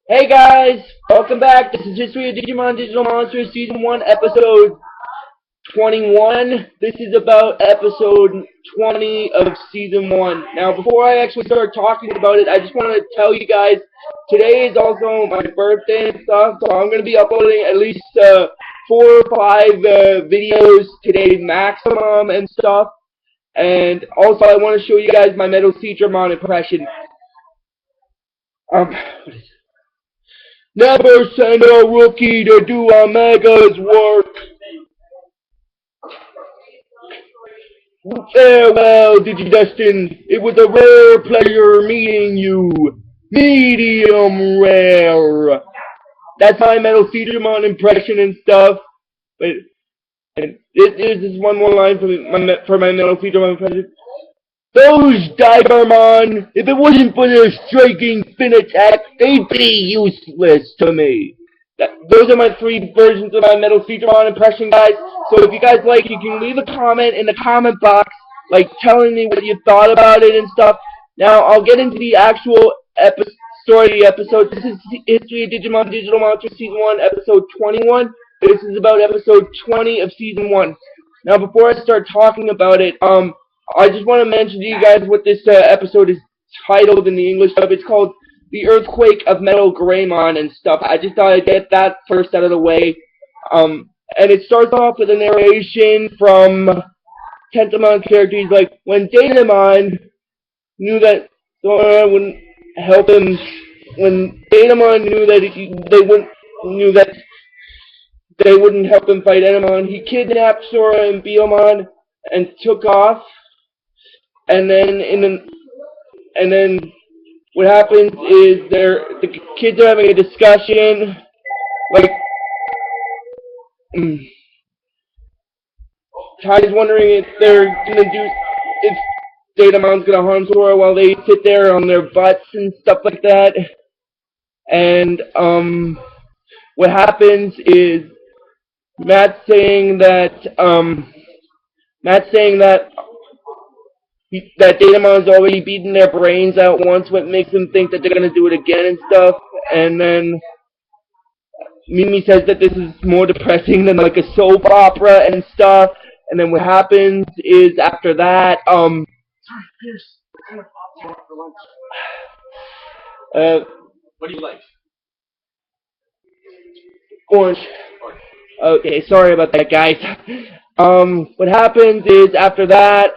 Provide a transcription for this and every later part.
Hey guys, welcome back. This is History of Digimon Digital Monsters Season 1, Episode 21. This is about Episode 20 of Season 1. Now, before I actually start talking about it, I just want to tell you guys, today is also my birthday and stuff, so I'm going to be uploading at least 4 or 5 videos today maximum and stuff. And also, I want to show you guys my Metalgreymon impression. What is it? Never send a rookie to do Omega's work. Farewell, Digidestin. It was a rare pleasure meeting you. Medium rare. That's my Metalgreymon impression and stuff. But and this is one more line for my Metalgreymon impression. Those Digimon, if it wasn't for their striking fin attack, they'd be useless to me. Those are my 3 versions of my Metalgreymon impression, guys. So if you guys like, you can leave a comment in the comment box, like telling me what you thought about it and stuff. Now, I'll get into the actual story of the episode. This is History of Digimon Digital Monsters Season 1, Episode 21. This is about Episode 20 of Season 1. Now, before I start talking about it, I just want to mention to you guys what this episode is titled in the English dub. It's called The Earthquake of Metalgreymon and stuff. I just thought I'd get that first out of the way. And it starts off with a narration from Tentamon characters, like, when Datamon knew that Sora wouldn't help him, when Datamon knew that they wouldn't help him fight Enamon, he kidnapped Sora and Biomon and took off. And then what happens is the kids are having a discussion, like, Ty's wondering if if Datamon's gonna harm Sora while they sit there on their butts and stuff like that. And what happens is Matt's saying that Datamon's already beaten their brains out once, what makes them think that they're going to do it again and stuff. And then Mimi says that this is more depressing than like a soap opera and stuff. And then what happens is after that, Sorry, Pierce. What kind of pops you want for lunch? What do you like? Orange. Okay, sorry about that, guys. What happens is after that,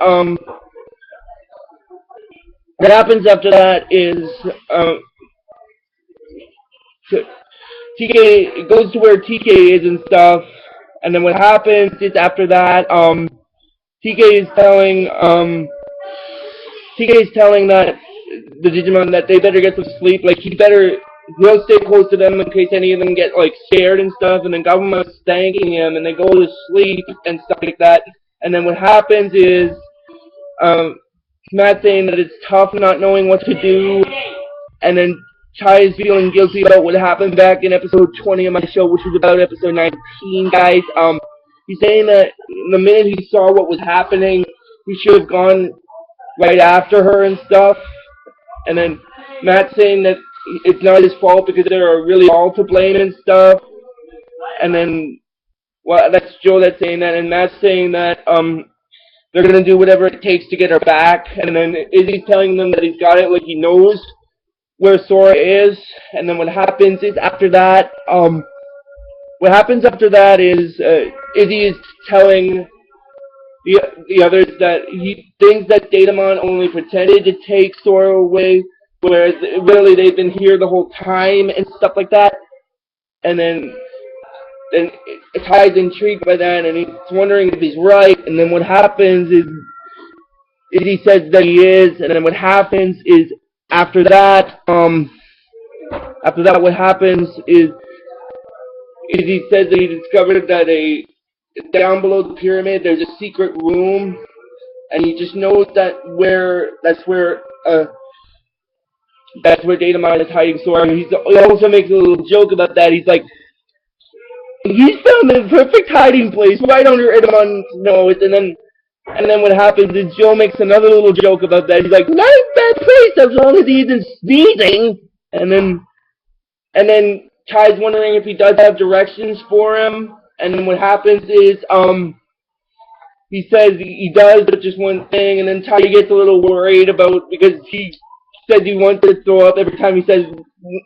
TK goes to where TK is and stuff, and then what happens is after that, TK is telling that the Digimon that they better get some sleep, like he'll stay close to them in case any of them get like scared and stuff, and then Government's thanking him, and they go to sleep and stuff like that, and then what happens is, Matt saying that it's tough not knowing what to do, and then Ty is feeling guilty about what happened back in episode 20 of my show, which was about episode 19, guys. He's saying that the minute he saw what was happening, he should have gone right after her and stuff, and then Matt saying that it's not his fault because they're really all to blame and stuff, and then, well, that's Joe that's saying that, and Matt's saying that, they're going to do whatever it takes to get her back, and then Izzy's telling them that he's got it, like he knows where Sora is, and then what happens is after that, Izzy is telling the others that he thinks that Datamon only pretended to take Sora away, whereas really they've been here the whole time and stuff like that, and then Ty's intrigued by that, and he's wondering if he's right, and then what happens is he says that he is, and then what happens is after that what happens is he says that he discovered that down below the pyramid there's a secret room, and he just knows that's where Datamon is hiding Sora. He also makes a little joke about that. He's like, he's found the perfect hiding place. Why don't Datamon know it? And then what happens is Joe makes another little joke about that. He's like, not a bad place as long as he isn't sneezing. And then and then Ty's wondering if he does have directions for him, and then what happens is, he says he does, but just one thing, and then Ty gets a little worried about, because he says he wants to throw up every time he says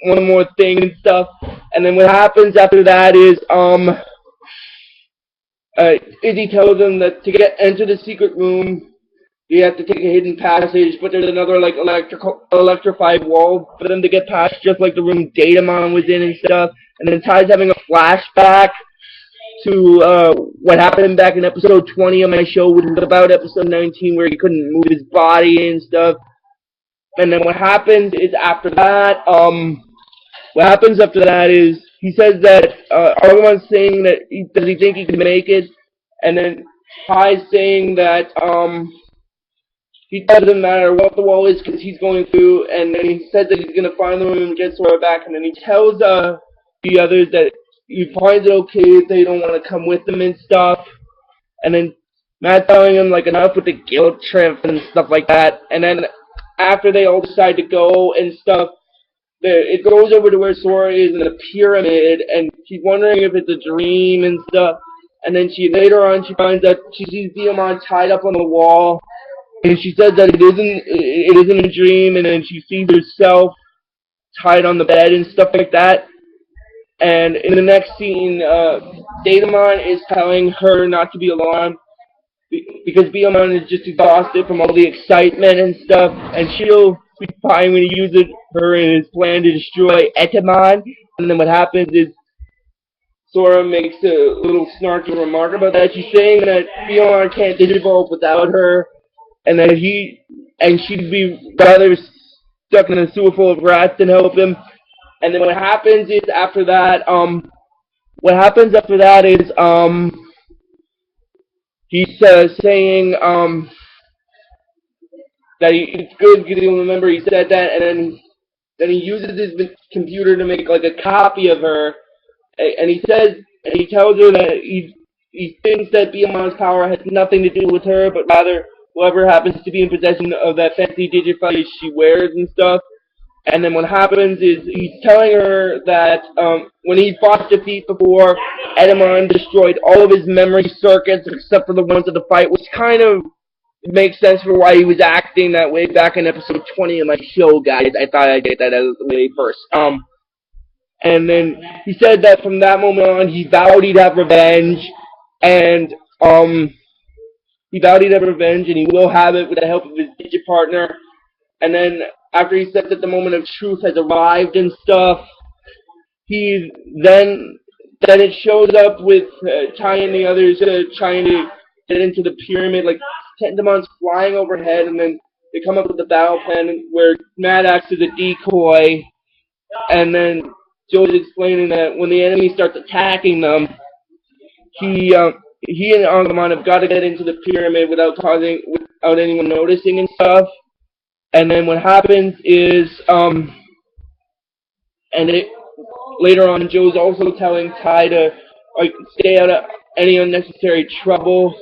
one more thing and stuff, and then what happens after that is, Izzy tells him that to enter the secret room, you have to take a hidden passage, but there's another like electrified wall for them to get past, just like the room Digimon was in and stuff. And then Ty's having a flashback to what happened back in episode 20 of my show, which was about episode 19, where he couldn't move his body and stuff. And then what happens is after that, is he says that Argomon's saying that does he think he can make it, and then Ty's saying that he doesn't matter what the wall is because he's going through, and then he says that he's going to find the room and get Sora back, and then he tells the others that he finds it okay if they don't want to come with him and stuff, and then Matt telling him like enough with the guilt trip and stuff like that, and then after they all decide to go and stuff, it goes over to where Sora is in the pyramid, and she's wondering if it's a dream and stuff, and then later on she finds that she sees Digimon tied up on the wall, and she says that it isn't a dream, and then she sees herself tied on the bed and stuff like that. And in the next scene, Datamon is telling her not to be alarmed because Biomon is just exhausted from all the excitement and stuff, and she'll be fine when he uses her in his plan to destroy Etamon. And then what happens is Sora makes a little snarky remark about that. She's saying that Biomon can't digivolve without her, and that she'd be rather stuck in a sewer full of rats than help him. And then what happens after that is he's saying that it's good because he'll remember he said that, and then he uses his computer to make like a copy of her, and he tells her that he thinks that Biomon's power has nothing to do with her, but rather whoever happens to be in possession of that fancy Digify she wears and stuff. And then what happens is he's telling her that when he fought defeat before, Edamon destroyed all of his memory circuits except for the ones of the fight, which kind of makes sense for why he was acting that way back in episode 20 of my show, guys. I thought I'd get that out of the way first. And then he said that from that moment on, he vowed he'd have revenge, and he will have it with the help of his Digi partner. And then after he says that the moment of truth has arrived and stuff, then it shows up with Ty and the others trying to get into the pyramid, like Tendamon's flying overhead, and then they come up with the battle plan where Matt acts as a decoy, and then Joe's explaining that when the enemy starts attacking them, he and Angamon have got to get into the pyramid without anyone noticing and stuff. And then what happens is, later on, Joe's also telling Ty to stay out of any unnecessary trouble.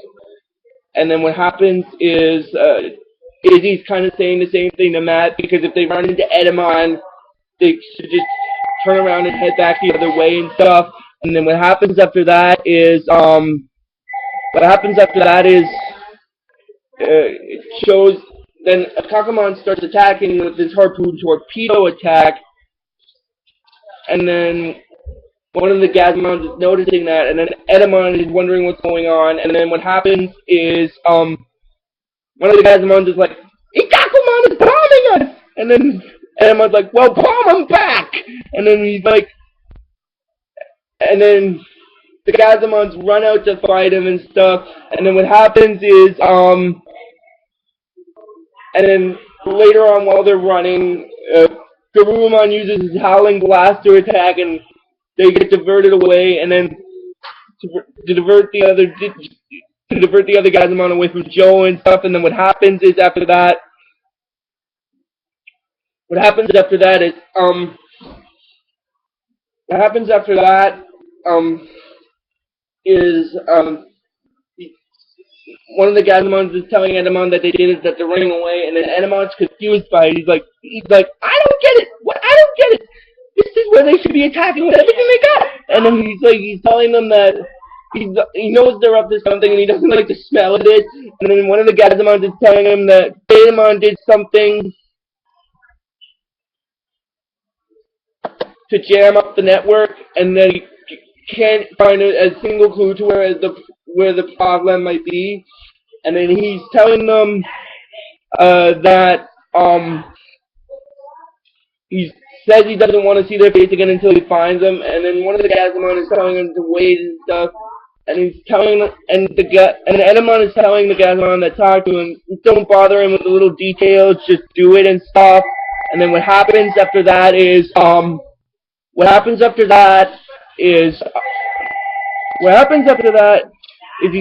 And then what happens is, Izzy's kind of saying the same thing to Matt, because if they run into Edamon, they should just turn around and head back the other way and stuff. And then what happens after that is, it shows. Then Kakamon starts attacking with his harpoon torpedo attack, and then one of the Gazmons is noticing that, and then Edamon is wondering what's going on, and then what happens is, one of the Gazmons is like, Ikakumon is bombing us! And then Edamon's like, well, bomb him back! And then he's like, and then the Gazmons run out to fight him and stuff, and then what happens is, and then later on, while they're running, Garurumon uses his Howling Blast to attack, and they get diverted away. And then to divert the other Gazmon away from Joe and stuff. And then what happens after that is one of the Gazmons is telling Edamon that they did it, that they're running away, and then Edamon's confused by it. He's like, I don't get it. What? I don't get it. This is or they should be attacking with everything they got. And then he's telling them that he knows they're up to something and he doesn't like the smell of it. And then one of the Gazamons is telling him that Digimon did something to jam up the network, and that he can't find a single clue to where the problem might be. And then he's telling them that he says he doesn't want to see their face again until he finds them. And then one of the Gazamon is telling him to wait and stuff. And he's telling and Edamon is telling the Gazamon that talk to him, don't bother him with the little details, just do it and stuff. And then what happens after that is he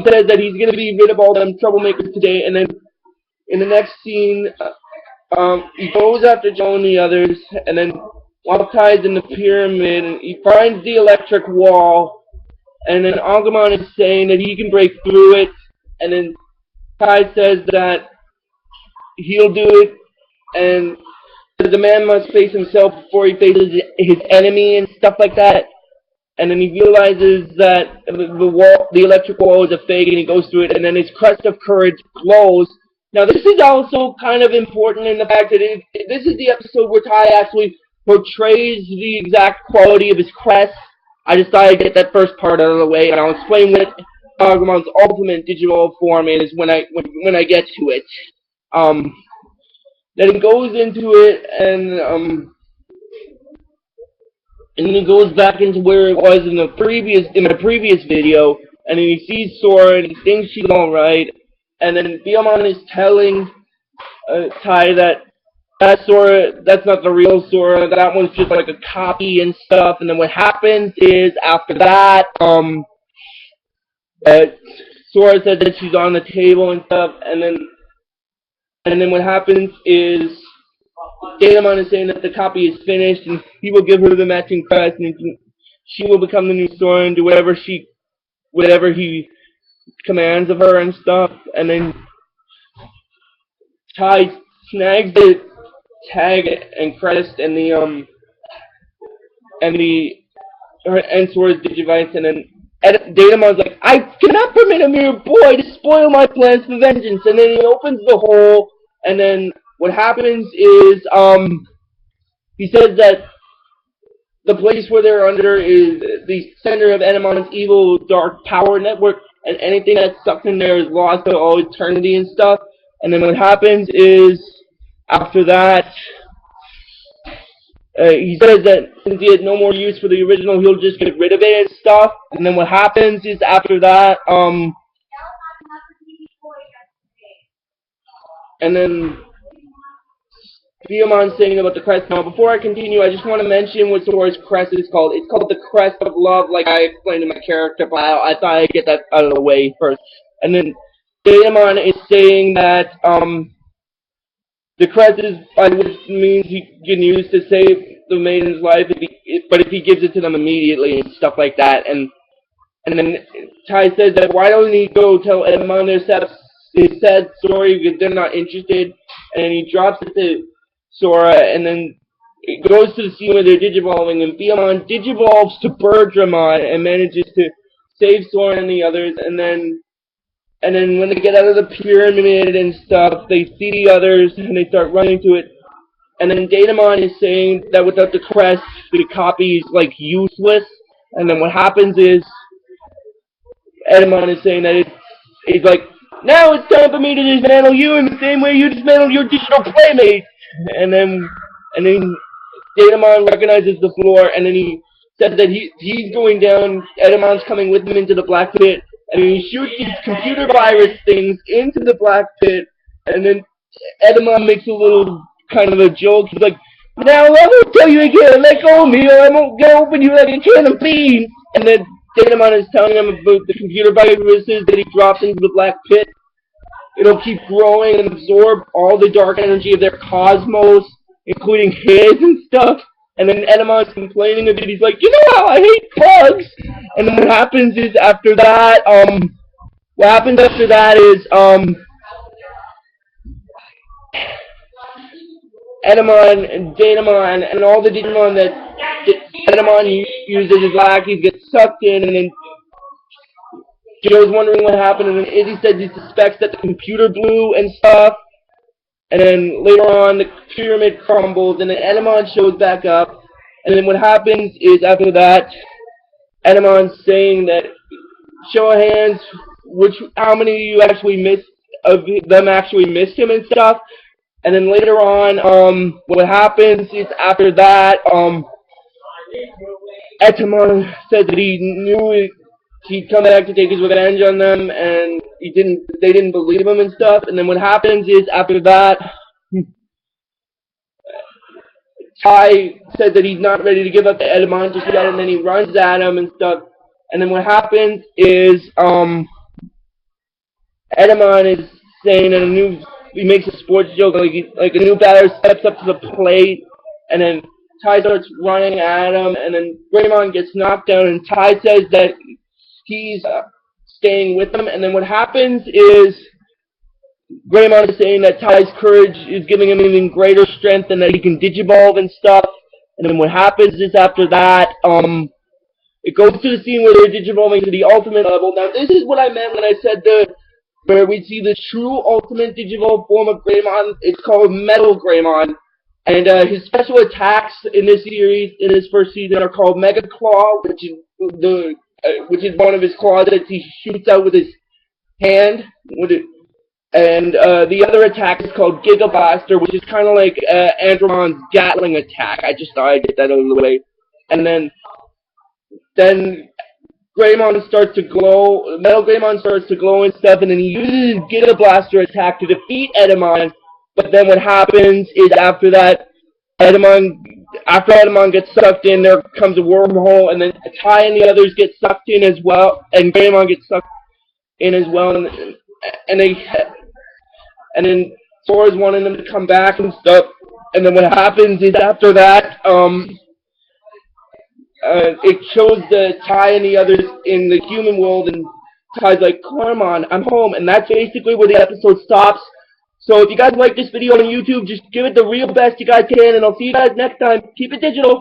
says that he's gonna be rid of all them troublemakers today. And then in the next scene, he goes after Joe and the others, and then while Ty's in the pyramid, and he finds the electric wall, and then Agumon is saying that he can break through it, and then Ty says that he'll do it, and the man must face himself before he faces his enemy and stuff like that. And then he realizes that the electric wall is a fake, and he goes through it, and then his crest of courage glows. Now, this is also kind of important in the fact that this is the episode where Ty actually portrays the exact quality of his crest. I just thought I'd get that first part out of the way, and I'll explain what Agumon's ultimate digital form is when I get to it. Then he goes into it, and then he goes back into where it was in the previous video, and then he sees Sora, and he thinks she's alright, and then Biyomon is telling Ty that Sora, that's not the real Sora, that one's just like a copy and stuff. And then what happens is, after that, Sora says that she's on the table and stuff, and then what happens is Datamon is saying that the copy is finished, and he will give her the matching crest, and she will become the new Sora and do whatever he commands of her and stuff. And then Ty snags the tag and crest and Sora's Digivice, and then Datamon's like, I cannot permit a mere boy to spoil my plans for vengeance. And then he opens the hole, and then what happens is he says that the place where they're under is the center of Edamon's evil dark power network, and anything that's sucked in there is lost to all eternity and stuff. And then what happens is, after that, he says that since he had no more use for the original, he'll just get rid of it and stuff. And then what happens is, after that, and then Biyomon saying about the crest. Now, before I continue, I just want to mention what Sora's crest is called. It's called the Crest of Love, like I explained in my character bio. I thought I'd get that out of the way first. And then Biyomon is saying that the crest is by which means he can use to save the maiden's life, but if he gives it to them immediately and stuff like that. And then Ty says that why don't he go tell Edamon his sad story because they're not interested. And then he drops it to Sora, and then it goes to the scene where they're digivolving, and Biyomon digivolves to Birdramon and manages to save Sora and the others. And then when they get out of the pyramid and stuff, they see the others and they start running to it. And then Datamon is saying that without the crest, the copy is like useless. And then what happens is Edamon is saying that it's like, now it's time for me to dismantle you in the same way you dismantled your digital playmate. And then Datamon recognizes the floor, and then he says that he's going down. Edamon's coming with him into the black pit, and he shoots these computer virus things into the black pit. And then Edamon makes a little kind of a joke. He's like, "Now I won't tell you again. Let go of me, or I won't get open you like a can of beans." And then Datamon is telling him about the computer viruses that he drops into the black pit. It'll keep growing and absorb all the dark energy of their cosmos, including his and stuff. And then Edamon's complaining a bit. He's like, you know how I hate bugs. And then what happens is after that, Edamon and Datamon and all the Digimon Edamon uses his lackeys, gets sucked in, and then Joe's wondering what happened, and then Izzy says he suspects that the computer blew and stuff. And then later on, the pyramid crumbles, and then Edamon shows back up. And then what happens is after that, Edamon's saying that show of hands, how many of you actually missed of them actually missed him and stuff. And then later on, what happens is after that, Edamon said that he knew he'd come back to take his revenge on them, and they didn't believe him and stuff. And then what happens is after that, Ty said that he's not ready to give up to Edamon just yet, and then he runs at him and stuff. And then what happens is Edamon is saying that he makes a sports joke like a new batter steps up to the plate, and then Ty starts running at him, and then Greymon gets knocked down, and Ty says that he's staying with him. And then what happens is Greymon is saying that Ty's courage is giving him even greater strength and that he can digivolve and stuff. And then what happens is after that, it goes to the scene where they're digivolving to the ultimate level. Now this is what I meant when I said where we see the true ultimate digivolve form of Greymon. It's called Metalgreymon. And his special attacks in this series, in his first season, are called Mega Claw, which is one of his claws that he shoots out with his hand. And the other attack is called Giga Blaster, which is kind of like Andromon's Gatling attack. I just thought I'd get that out of the way. And then Greymon starts to glow, Metal Greymon starts to glow and stuff, and then he uses his Giga Blaster attack to defeat Edamon. But then what happens is after that, after Edamon gets sucked in, there comes a wormhole, and then Ty and the others get sucked in as well, and Greymon gets sucked in as well, and then Sora's wanting them to come back and stuff. And then what happens is after that, it shows the Ty and the others in the human world, and Ty's like, "Come on, I'm home," and that's basically where the episode stops. So if you guys like this video on YouTube, just give it the real best you guys can, and I'll see you guys next time. Keep it digital.